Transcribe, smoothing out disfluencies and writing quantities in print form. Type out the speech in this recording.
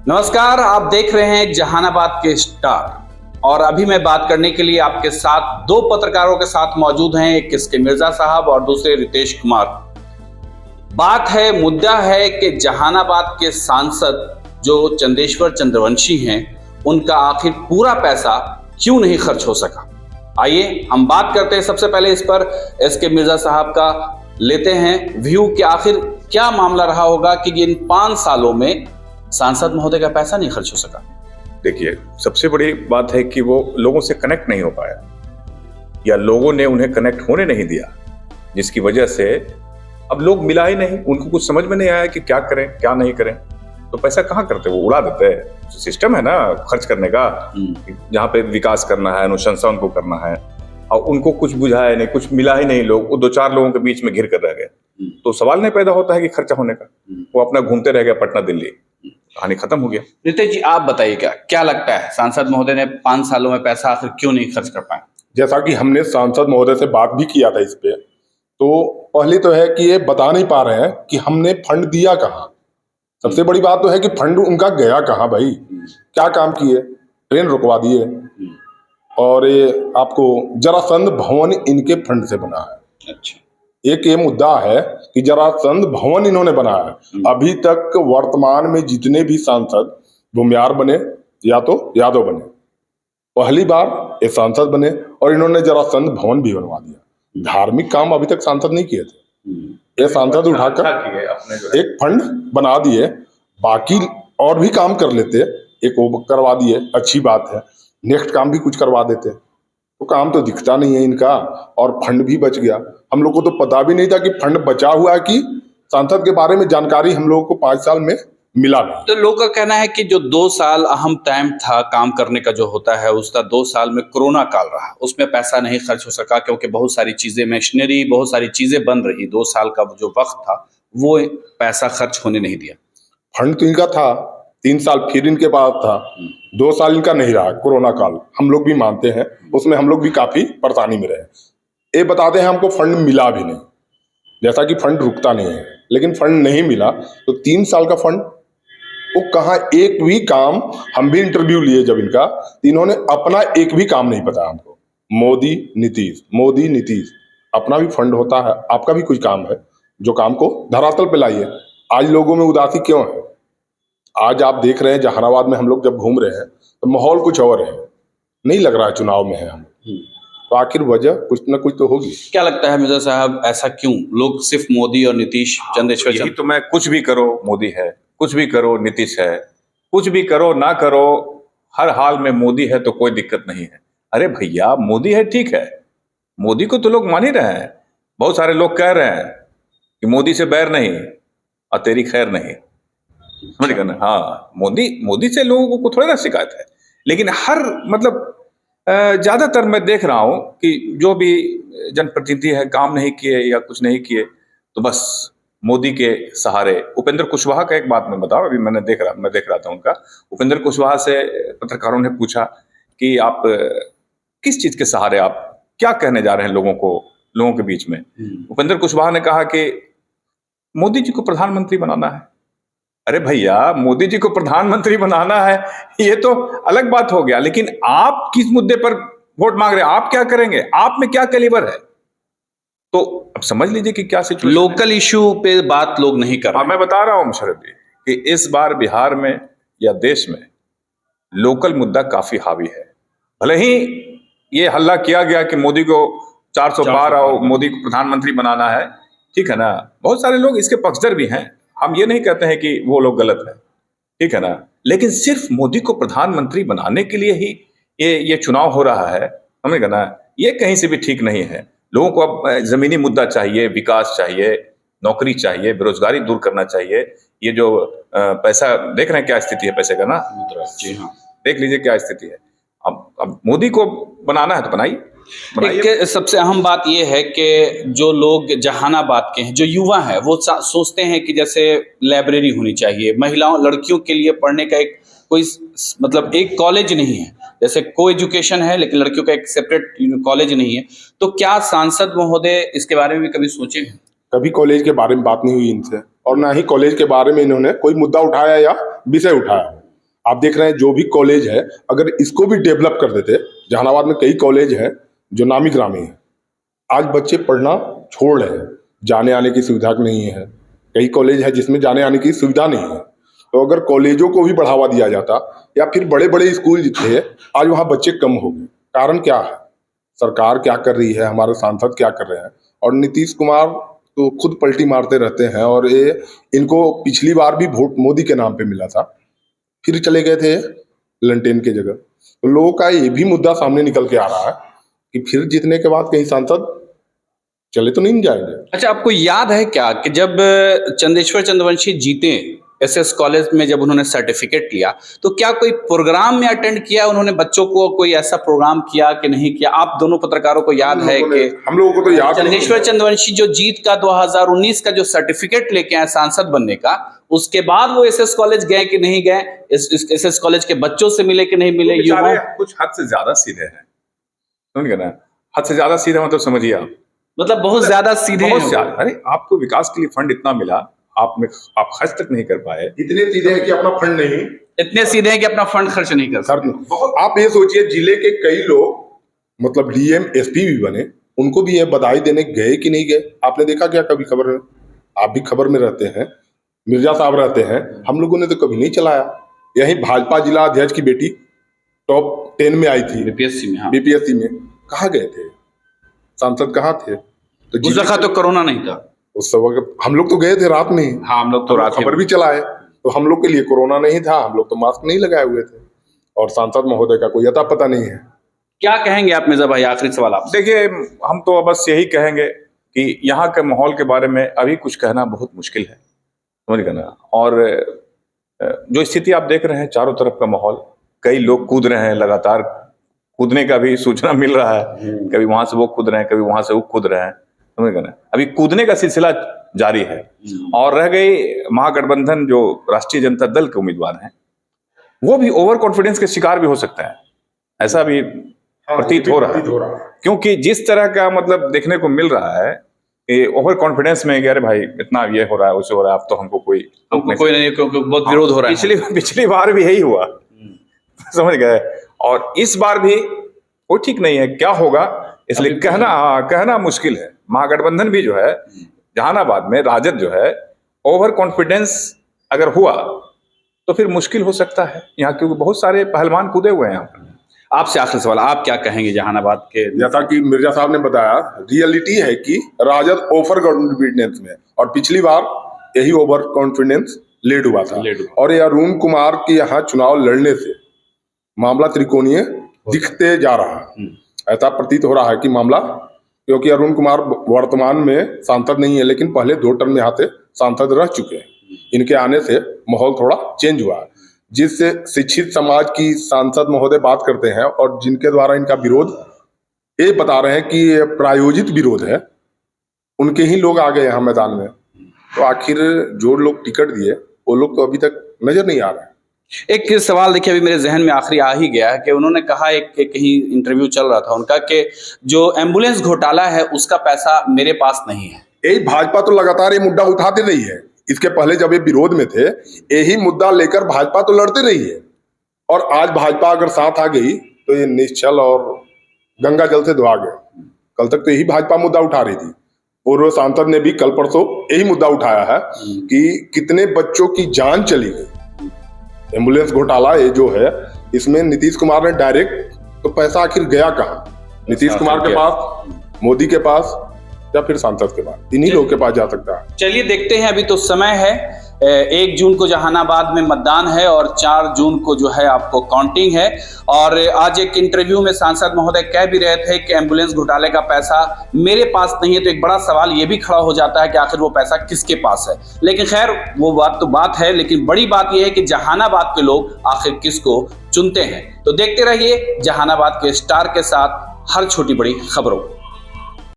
नमस्कार, आप देख रहे हैं जहानाबाद के स्टार। और अभी मैं बात करने के लिए आपके साथ दो पत्रकारों के साथ मौजूद हैं, एक किसके मिर्जा साहब और दूसरे रितेश कुमार। बात है, मुद्दा है कि जहानाबाद के सांसद जो चंदेश्वर चंद्रवंशी हैं, उनका आखिर पूरा पैसा क्यों नहीं खर्च हो सका। आइए हम बात करते हैं सबसे पहले इस पर इसके मिर्जा साहब का लेते हैं व्यू कि आखिर क्या मामला रहा होगा कि इन 5 सालों में सांसद महोदय का पैसा नहीं खर्च हो सका। देखिए, सबसे बड़ी बात है कि वो लोगों से कनेक्ट नहीं हो पाया या लोगों ने उन्हें कनेक्ट होने नहीं दिया, जिसकी वजह से अब लोग मिला ही नहीं। उनको कुछ समझ में नहीं आया कि क्या करें क्या नहीं करें। तो पैसा कहाँ करते, वो उड़ा देते हैं। सिस्टम है ना खर्च करने का, जहाँ पे विकास करना है, अनुशंसा उनको करना है, और उनको कुछ बुझाया नहीं, कुछ मिला ही नहीं। लोग वो 2-4 लोगों के बीच में घिर कर रह गए। तो सवाल नहीं पैदा होता है कि खर्चा होने का। वो अपना घूमते रह गया पटना दिल्ली, कहानी खत्म हो गया। रितेश जी, आप बताइए क्या लगता है सांसद महोदय ने 5 सालों में पैसा आखिर क्यों नहीं खर्च कर पाए। जैसा कि हमने सांसद महोदय से बात भी किया था इस पे, तो पहली तो है कि ये बता नहीं पा रहे हैं कि हमने फंड दिया कहाँ। सबसे बड़ी बात तो है कि फंड उनका गया कहाँ भाई। क्या काम किए, ट्रेन रुकवा दिए, और ये आपको जरासंध भवन इनके फंड से बना है। अच्छा, एक ये मुद्दा है कि जरासंध भवन इन्होंने बनाया है। अभी तक वर्तमान में जितने भी सांसद भूमियार बने या तो यादव बने, पहली बार ये सांसद बने और इन्होंने जरासंध भवन भी बनवा दिया। धार्मिक काम अभी तक सांसद नहीं किए थे। ये सांसद उठाकर एक फंड बना दिए, बाकी और भी काम कर लेते, एक वो करवा दिए, अच्छी बात है। नेक्स्ट काम भी कुछ करवा देते, तो काम तो दिखता नहीं है इनका, और फंड भी बच गया। हम लोग को तो पता भी नहीं था कि फंड बचा हुआ है, कि सांसद के बारे में जानकारी हम लोगों को 5 साल में मिला नहीं। तो लोगों का कहना है कि जो 2 साल अहम टाइम था काम करने का जो होता है, उसका 2 साल में कोरोना काल रहा, उसमें पैसा नहीं खर्च हो सका क्योंकि बहुत सारी चीजें, मशीनरी, बहुत सारी चीजें बन रही। 2 साल का जो वक्त था वो पैसा खर्च होने नहीं दिया। फंड तो इनका था, 3 साल फिर इनके पास था, 2 साल इनका नहीं रहा। कोरोना काल हम लोग भी मानते हैं, उसमें हम लोग भी काफी परेशानी में रहे। ये बताते हैं हमको फंड मिला भी नहीं, जैसा कि फंड रुकता नहीं है, लेकिन फंड नहीं मिला। तो 3 साल का फंड वो कहाँ, एक भी काम, हम भी इंटरव्यू लिए जब इनका, इन्होंने अपना एक भी काम नहीं बताया हमको। मोदी नीतीश, अपना भी फंड होता है, आपका भी कुछ काम है, जो काम को धरातल पे लाइए। आज लोगों में उदासी क्यों है? आज आप देख रहे हैं जहानाबाद में हम लोग जब घूम रहे हैं तो माहौल कुछ और है, नहीं लग रहा है चुनाव में है हम। तो आखिर वजह कुछ ना कुछ तो होगी। क्या लगता है मिर्जा साहब, ऐसा क्यों लोग सिर्फ मोदी और नीतीश चंदेश्वर यही तो मैं, कुछ भी करो मोदी है, कुछ भी करो नीतीश है, कुछ भी करो ना करो, हर हाल में मोदी है तो कोई दिक्कत नहीं है। अरे भैया, मोदी है ठीक है, मोदी को तो लोग मान ही रहे हैं। बहुत सारे लोग कह रहे हैं कि मोदी से बैर नहीं और तेरी खैर नहीं, समझ गए ना। हाँ, मोदी से लोगों को थोड़ी ना शिकायत है, लेकिन हर मतलब ज्यादातर मैं देख रहा हूं कि जो भी जनप्रतिनिधि है काम नहीं किए या कुछ नहीं किए, तो बस मोदी के सहारे। उपेंद्र कुशवाहा का एक बात मैं बताऊं, अभी मैं देख रहा था उनका। उपेंद्र कुशवाहा से पत्रकारों ने पूछा कि आप किस चीज के सहारे, आप क्या कहने जा रहे हैं लोगों के बीच में। उपेंद्र कुशवाहा ने कहा कि मोदी जी को प्रधानमंत्री बनाना है। अरे भैया, मोदी जी को प्रधानमंत्री बनाना है ये तो अलग बात हो गया, लेकिन आप किस मुद्दे पर वोट मांग रहे हैं, आप क्या करेंगे, आप में क्या कैलिबर है। तो अब समझ लीजिए कि क्या सिचुएशन। लोकल इशू पे बात लोग नहीं कर रहे। मैं बता रहा हूं मुशर्रफ जी कि इस बार बिहार में या देश में लोकल मुद्दा काफी हावी है। भले ही ये हल्ला किया गया कि मोदी को 400 पार और मोदी को प्रधानमंत्री बनाना है, ठीक है ना, बहुत सारे लोग इसके पक्षधर भी हैं। हम ये नहीं कहते हैं कि वो लोग गलत है, ठीक है ना, लेकिन सिर्फ मोदी को प्रधानमंत्री बनाने के लिए ही ये चुनाव हो रहा है, समझ गए ना। ये कहीं से भी ठीक नहीं है। लोगों को अब जमीनी मुद्दा चाहिए, विकास चाहिए, नौकरी चाहिए, बेरोजगारी दूर करना चाहिए। ये जो पैसा देख रहे हैं क्या स्थिति है पैसे का ना, जी हाँ, देख लीजिए क्या स्थिति है। अब मोदी को बनाना है तो बनाइए। एक सबसे अहम बात यह है कि जो लोग जहानाबाद के हैं, जो युवा हैं, वो सोचते हैं कि जैसे लाइब्रेरी होनी चाहिए, महिलाओं लड़कियों के लिए पढ़ने का एक कोई मतलब एक कॉलेज नहीं है। जैसे को एजुकेशन है लेकिन लड़कियों का एक सेपरेट कॉलेज नहीं है। तो क्या सांसद महोदय इसके बारे में भी कभी सोचे हैं? कभी कॉलेज के बारे में बात नहीं हुई इनसे, और ना ही कॉलेज के बारे में इन्होंने कोई मुद्दा उठाया या विषय उठाया। आप देख रहे हैं जो भी कॉलेज है, अगर इसको भी डेवलप कर देते, जहानाबाद में कई कॉलेज हैं जो नामी ग्रामी हैं, आज बच्चे पढ़ना छोड़ रहे हैं, जाने आने की सुविधा नहीं है। कई कॉलेज है जिसमें जाने आने की सुविधा नहीं है। तो अगर कॉलेजों को भी बढ़ावा दिया जाता, या फिर बड़े बड़े स्कूल थे, आज वहाँ बच्चे कम हो गए। कारण क्या है? सरकार क्या कर रही है, हमारे सांसद क्या कर रहे हैं, और नीतीश कुमार तो खुद पलटी मारते रहते हैं। और ये इनको पिछली बार भी वोट मोदी के नाम पे मिला था, फिर चले गए थे लंटेन की जगह। तो लोगों का ये भी मुद्दा सामने निकल के आ रहा है कि फिर जीतने के बाद कहीं सांसद चले तो नहीं जाएंगे। अच्छा, आपको याद है क्या कि जब चंदेश्वर चंद्रवंशी जीते एसएस कॉलेज में, जब उन्होंने सर्टिफिकेट लिया, तो क्या कोई प्रोग्राम में अटेंड किया उन्होंने? बच्चों को कोई ऐसा प्रोग्राम किया कि नहीं किया? आप दोनों पत्रकारों को याद है कि हम लोगों को तो याद चंदेश्वर चंद्रवंशी जो जीत का 2019 का जो सर्टिफिकेट लेके आए सांसद बनने का, उसके बाद वो एसएस कॉलेज गए कि नहीं गए? एसएस कॉलेज के बच्चों से मिले कि नहीं मिले? युवाओं कुछ हद से ज्यादा सीधे हैं, समझ गए ना? हद से ज्यादा सीधे मतलब समझिए आप, मतलब बहुत ज्यादा सीधे हैं। अरे आपको विकास के लिए फंड इतना मिला, आप खर्च तक नहीं कर पाए। इतने सीधे हैं कि अपना फंड नहीं, इतने सीधे हैं कि अपना फंड खर्च नहीं कर सकते। आप ये सोचिए, जिले के कई लोग मतलब डीएम एसपी भी बने, उनको भी ये बधाई देने गए कि नहीं गए? आपने देखा क्या कभी खबर में? आप भी खबर में रहते हैं, मिर्जा साहब रहते हैं, हम लोगों ने तो कभी नहीं चलाया। यही भाजपा जिला अध्यक्ष की बेटी टॉप 10 में आई थी बीपीएससी में। हाँ। बीपीएससी में कहाँ गए थे? सांसद कहाँ थे? तो उस वक्त तो कोरोना नहीं था उस वक्त। हम लोग तो गए थे रात में ही। हाँ, हम लोग तो रात खबर भी चलाए, तो हम लोग के लिए कोरोना नहीं था, हम लोग तो मास्क नहीं लगाए हुए थे। और सांसद महोदय का कोई अता पता नहीं है। क्या कहेंगे आप मिर्जा भाई? आखिरी सवाल आप। देखिए, हम तो बस यही कहेंगे कि यहाँ के माहौल के बारे में अभी कुछ कहना बहुत मुश्किल है, समझ गए ना? और जो स्थिति आप देख रहे हैं, चारों तरफ का माहौल, कई लोग कूद रहे हैं, लगातार कूदने का भी सूचना मिल रहा है। कभी वहां से वो कूद रहे हैं, कभी वहां से वो कूद रहे हैं, समझ गए ना? अभी कूदने का सिलसिला जारी है। और रह गई महागठबंधन, जो राष्ट्रीय जनता दल के उम्मीदवार हैं, वो भी ओवर कॉन्फिडेंस के शिकार भी हो सकते हैं, ऐसा भी प्रतीत हो रहा है। क्योंकि जिस तरह का मतलब देखने को मिल रहा है कि ओवर कॉन्फिडेंस में, अरे भाई इतना ये हो रहा है, उसे हो रहा है, अब तो हमको कोई नहीं, क्योंकि बहुत विरोध हो रहा है। पिछली बार भी यही हुआ, समझ गए? और इस बार भी कोई ठीक नहीं है, क्या होगा इसलिए कहना मुश्किल है। महागठबंधन भी जो है जहानाबाद में, राजद जो है, ओवर कॉन्फिडेंस अगर हुआ तो फिर मुश्किल हो सकता है यहाँ, क्योंकि बहुत सारे पहलवान कूदे हुए हैं यहाँ पर। आपसे आखिरी सवाल, आप क्या कहेंगे जहानाबाद के? जैसा कि मिर्जा साहब ने बताया, रियलिटी है कि राजद ओवर कॉन्फिडेंस में, और पिछली बार यही ओवर कॉन्फिडेंस लेड हुआ था। और ये अरुण कुमार के यहाँ चुनाव लड़ने से मामला त्रिकोणीय दिखते जा रहा है। ऐसा प्रतीत हो रहा है कि मामला, क्योंकि अरुण कुमार वर्तमान में सांसद नहीं है, लेकिन पहले 2 टर्म यहाँ से सांसद रह चुके हैं। इनके आने से माहौल थोड़ा चेंज हुआ है, जिससे शिक्षित समाज की सांसद महोदय बात करते हैं, और जिनके द्वारा इनका विरोध ये बता रहे हैं कि ये प्रायोजित विरोध है, उनके ही लोग आ गए यहाँ मैदान में। तो आखिर जो लोग टिकट दिए वो लोग तो अभी तक नजर नहीं आ रहे हैं। एक सवाल देखिए, अभी मेरे जहन में आखिरी आ ही गया है कि उन्होंने कहा, एक कहीं इंटरव्यू चल रहा था उनका, कि जो एम्बुलेंस घोटाला है उसका पैसा मेरे पास नहीं है। यही भाजपा तो लगातार ये मुद्दा उठाते रही है। इसके पहले जब ये विरोध में थे, यही मुद्दा लेकर भाजपा तो लड़ते रही है। और आज भाजपा अगर साथ आ गई तो ये निश्चल और गंगा जल से धुआ गए। कल तक तो यही भाजपा मुद्दा उठा रही थी। पूर्व सांसद ने भी कल परसों यही मुद्दा उठाया है कि कितने बच्चों की जान चली गई। एम्बुलेंस घोटाला ये जो है, इसमें नीतीश कुमार ने डायरेक्ट, तो पैसा आखिर गया कहाँ? नीतीश कुमार के पास, मोदी के पास, या फिर सांसद के पास? इन्हीं लोगों के पास जा सकता है। चलिए देखते हैं, अभी तो समय है। 1 जून को जहानाबाद में मतदान है और 4 जून को जो है आपको काउंटिंग है। और आज एक इंटरव्यू में सांसद महोदय कह भी रहे थे कि एम्बुलेंस घोटाले का पैसा मेरे पास नहीं है। तो एक बड़ा सवाल ये भी खड़ा हो जाता है कि आखिर वो पैसा किसके पास है। लेकिन खैर, वो बात तो बात है, लेकिन बड़ी बात यह है कि जहानाबाद के लोग आखिर किसको चुनते हैं। तो देखते रहिए जहानाबाद के स्टार के साथ हर छोटी बड़ी खबरों।